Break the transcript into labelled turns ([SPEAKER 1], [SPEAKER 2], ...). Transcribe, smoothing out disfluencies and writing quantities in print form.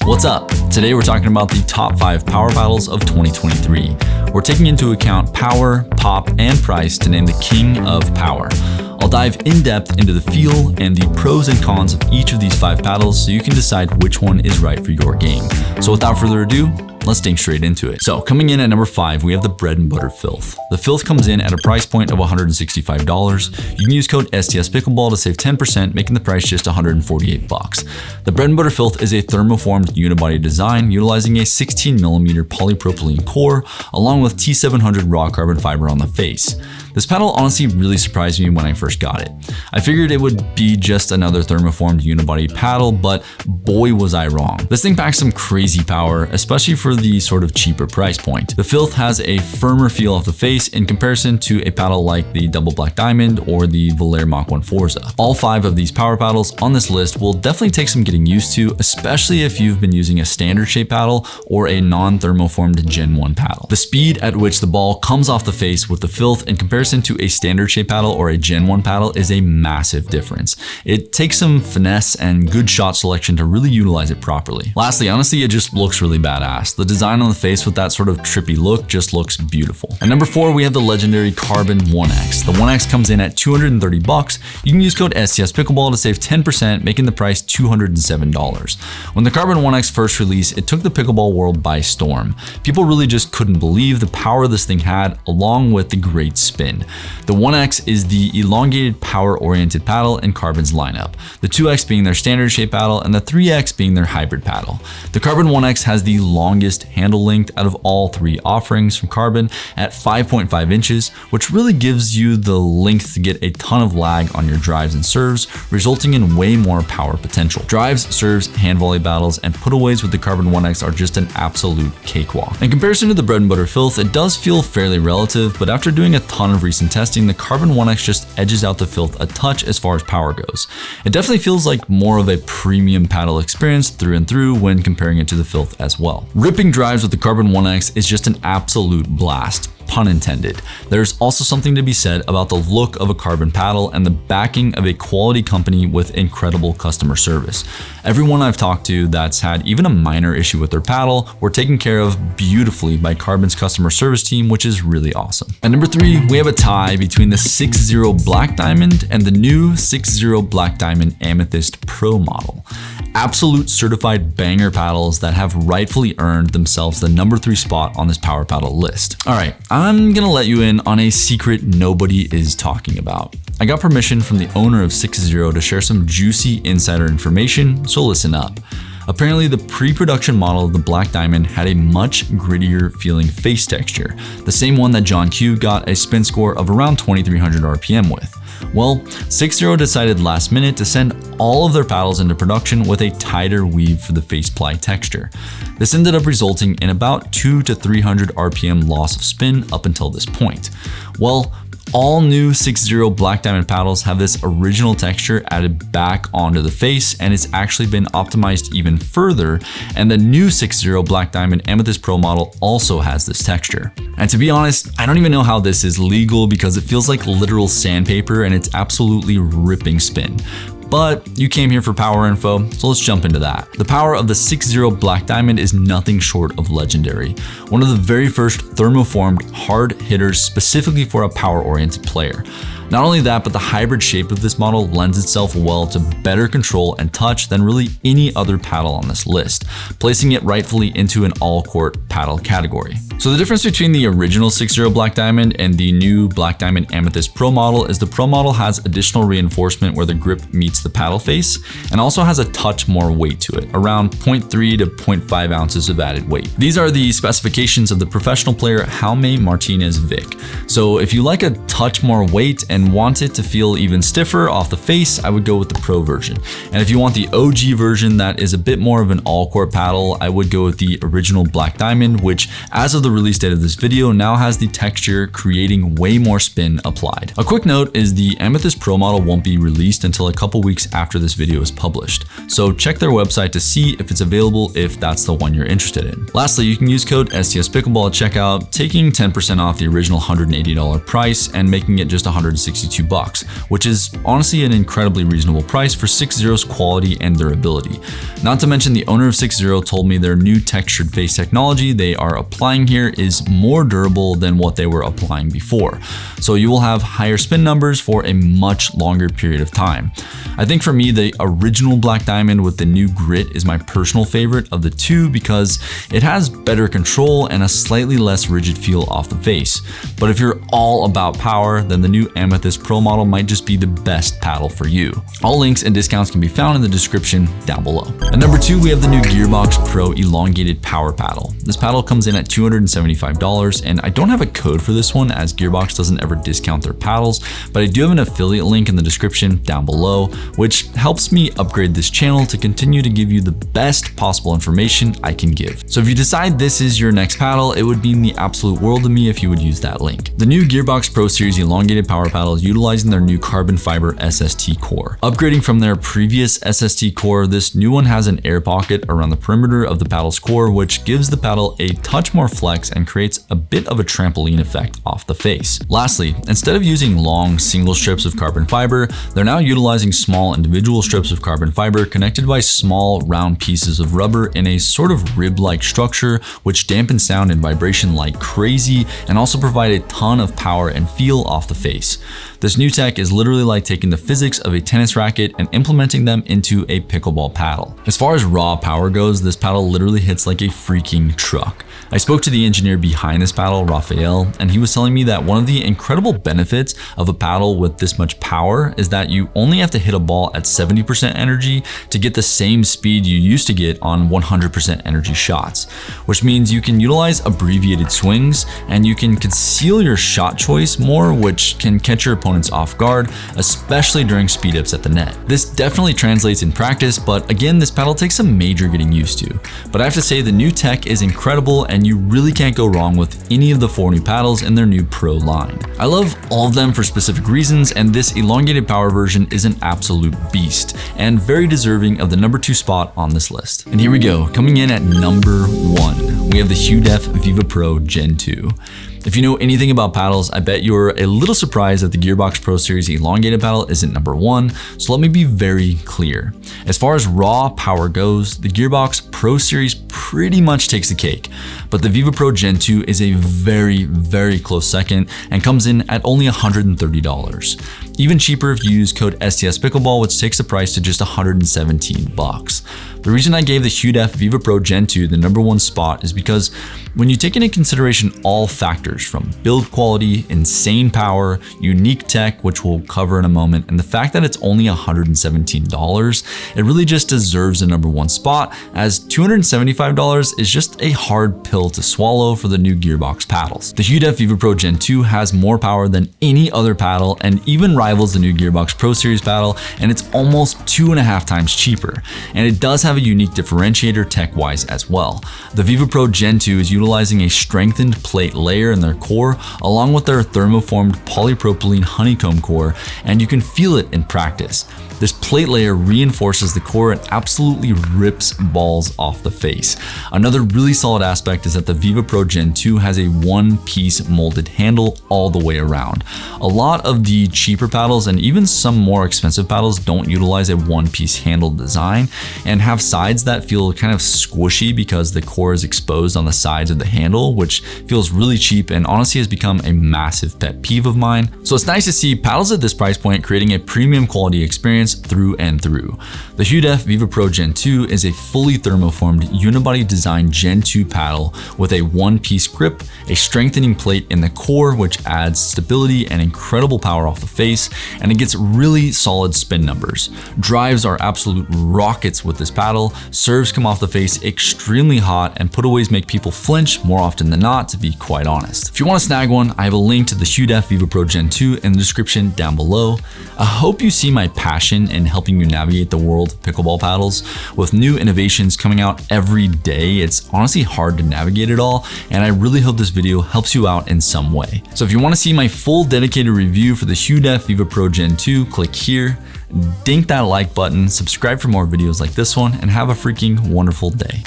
[SPEAKER 1] What's up? Today we're talking about the top 5 power paddles of 2023. We're taking into account power, pop, and price to name the king of power. I'll dive in depth into the feel and the pros and cons of each of these 5 paddles so you can decide which one is right for your game. So without further ado, let's dig straight into it. So coming in at number 5, we have the bread and butter Filth. The Filth comes in at a price point of $165. You can use code STS Pickleball to save 10%, making the price just $148. The bread and butter Filth is a thermoformed unibody design utilizing a 16mm polypropylene core along with T700 raw carbon fiber on the face. This paddle honestly really surprised me when I first got it. I figured it would be just another thermoformed unibody paddle, but boy was I wrong. This thing packs some crazy power, especially for the sort of cheaper price point. The Filth has a firmer feel off the face in comparison to a paddle like the Double Black Diamond or the Valer Mach 1 Forza. All 5 of these power paddles on this list will definitely take some getting used to, especially if you've been using a standard shape paddle or a non-thermoformed Gen 1 paddle. The speed at which the ball comes off the face with the Filth in comparison to a standard shape paddle or a Gen 1 paddle is a massive difference. It takes some finesse and good shot selection to really utilize it properly. Lastly, honestly, it just looks really badass. The design on the face with that sort of trippy look just looks beautiful. At number 4, we have the legendary Carbon 1X. The 1X comes in at $230. You can use code STS Pickleball to save 10%, making the price $207. When the Carbon 1X first released, it took the pickleball world by storm. People really just couldn't believe the power this thing had, along with the great spin. The 1X is the elongated power-oriented paddle in Carbon's lineup, the 2X being their standard shape paddle and the 3X being their hybrid paddle. The Carbon 1X has the longest handle length out of all 3 offerings from Carbon at 5.5 inches, which really gives you the length to get a ton of lag on your drives and serves, resulting in way more power potential. Drives, serves, hand volley battles, and putaways with the Carbon 1X are just an absolute cakewalk. In comparison to the bread and butter Filth, it does feel fairly relative, but after doing a ton of recent testing, the Carbon 1X just edges out the Filth a touch as far as power goes. It definitely feels like more of a premium paddle experience through and through when comparing it to the Filth as well. Ripping drives with the Carbon 1X is just an absolute blast. Pun intended. There's also something to be said about the look of a Carbon paddle and the backing of a quality company with incredible customer service. Everyone I've talked to that's had even a minor issue with their paddle were taken care of beautifully by Carbon's customer service team, which is really awesome. At number 3, we have a tie between the 6.0 Black Diamond and the new 6.0 Black Diamond Amethyst Pro model. Absolute certified banger paddles that have rightfully earned themselves the number 3 spot on this power paddle list. All right, I'm gonna let you in on a secret nobody is talking about. I got permission from the owner of 6.0 to share some juicy insider information, so listen up. Apparently, the pre-production model of the Black Diamond had a much grittier feeling face texture, the same one that John Q got a spin score of around 2300 RPM with. Well, 6.0 decided last minute to send all of their paddles into production with a tighter weave for the face ply texture. This ended up resulting in about 200 to 300 RPM loss of spin up until this point. Well, all new 6.0 Black Diamond paddles have this original texture added back onto the face, and it's actually been optimized even further, and the new 6.0 Black Diamond Amethyst Pro model also has this texture. And to be honest, I don't even know how this is legal because it feels like literal sandpaper and it's absolutely ripping spin. But you came here for power info, so let's jump into that. The power of the 6.0 Black Diamond is nothing short of legendary. One of the very first thermoformed hard hitters specifically for a power-oriented player. Not only that, but the hybrid shape of this model lends itself well to better control and touch than really any other paddle on this list, placing it rightfully into an all-court paddle category. So the difference between the original 6.0 Black Diamond and the new Black Diamond Amethyst Pro model is the Pro model has additional reinforcement where the grip meets the paddle face and also has a touch more weight to it, around 0.3 to 0.5 ounces of added weight. These are the specifications of the professional player Jaume Martinez Vic. So if you like a touch more weight and want it to feel even stiffer off the face, I would go with the Pro version. And if you want the OG version that is a bit more of an all-court paddle, I would go with the original Black Diamond, which as of the release date of this video now has the texture creating way more spin applied. A quick note is the Amethyst Pro model won't be released until a couple weeks after this video is published, so check their website to see if it's available if that's the one you're interested in. Lastly, you can use code STSPickleball at checkout, taking 10% off the original $180 price and making it just $162, which is honestly an incredibly reasonable price for 6Zero's quality and durability. Not to mention, the owner of 6Zero told me their new textured face technology they are applying here is more durable than what they were applying before. So you will have higher spin numbers for a much longer period of time. I think for me, the original Black Diamond with the new grit is my personal favorite of the two because it has better control and a slightly less rigid feel off the face. But if you're all about power, then the new Amethyst Pro model might just be the best paddle for you. All links and discounts can be found in the description down below. At number 2, we have the new Gearbox Pro Elongated Power Paddle. This paddle comes in at $275, and I don't have a code for this one as Gearbox doesn't ever discount their paddles, but I do have an affiliate link in the description down below, which helps me upgrade this channel to continue to give you the best possible information I can give. So if you decide this is your next paddle, it would mean the absolute world to me if you would use that link. The new Gearbox Pro Series Elongated Power Paddle is utilizing their new carbon fiber SST core. Upgrading from their previous SST core, this new one has an air pocket around the perimeter of the paddle's core, which gives the paddle a touch more flex and creates a bit of a trampoline effect off the face. Lastly, instead of using long single strips of carbon fiber, they're now utilizing small individual strips of carbon fiber connected by small round pieces of rubber in a sort of rib-like structure, which dampens sound and vibration like crazy and also provide a ton of power and feel off the face. This new tech is literally like taking the physics of a tennis racket and implementing them into a pickleball paddle. As far as raw power goes, this paddle literally hits like a freaking truck. I spoke to the engineer behind this paddle, Raphael, and he was telling me that one of the incredible benefits of a paddle with this much power is that you only have to hit a ball at 70% energy to get the same speed you used to get on 100% energy shots, which means you can utilize abbreviated swings and you can conceal your shot choice more, which can catch your opponents off guard, especially during speed ups at the net. This definitely translates in practice, but again, this paddle takes some major getting used to. But I have to say the new tech is incredible and you really can't go wrong with any of the 4 new paddles in their new Pro line. I love all of them for specific reasons, and this elongated power version is an absolute beast and very deserving of the number 2 spot on this list. And here we go, coming in at number 1, we have the Hudef Viva Pro Gen 2. If you know anything about paddles, I bet you're a little surprised that the Gearbox Pro Series Elongated paddle isn't number 1, so let me be very clear. As far as raw power goes, the Gearbox Pro Series pretty much takes the cake, but the Viva Pro Gen 2 is a very, very close second and comes in at only $130. Even cheaper if you use code STSPickleball, which takes the price to just $117. The reason I gave the Hudef Viva Pro Gen 2 the number 1 spot is because when you take into consideration all factors from build quality, insane power, unique tech, which we'll cover in a moment, and the fact that it's only $117, it really just deserves the number 1 spot, as $275 is just a hard pill to swallow for the new Gearbox paddles. The Hudef Viva Pro Gen 2 has more power than any other paddle and even rivals the new Gearbox Pro Series paddle, and it's almost 2.5 times cheaper. And it does have a unique differentiator tech-wise as well. The Viva Pro Gen 2 is utilizing a strengthened plate layer in their core, along with their thermoformed polypropylene honeycomb core, and you can feel it in practice. This plate layer reinforces the core and absolutely rips balls off the face. Another really solid aspect is that the Viva Pro Gen 2 has a 1-piece molded handle all the way around. A lot of the cheaper paddles and even some more expensive paddles don't utilize a 1-piece handle design and have sides that feel kind of squishy because the core is exposed on the sides of the handle, which feels really cheap and honestly has become a massive pet peeve of mine. So it's nice to see paddles at this price point creating a premium quality experience through and through. The Hudef Viva Pro Gen 2 is a fully thermoformed unibody designed Gen 2 paddle with a 1-piece grip, a strengthening plate in the core which adds stability and incredible power off the face, and it gets really solid spin numbers. Drives are absolute rockets with this paddle, serves come off the face extremely hot, and putaways make people flinch more often than not, to be quite honest. If you want to snag one, I have a link to the Hudef Viva Pro Gen 2 in the description down below. I hope you see my passion passion in helping you navigate the world of pickleball paddles. With new innovations coming out every day, it's honestly hard to navigate it all, and I really hope this video helps you out in some way. So if you want to see my full dedicated review for the Hudef Viva Pro Gen 2, click here, dink that like button, subscribe for more videos like this one, and have a freaking wonderful day.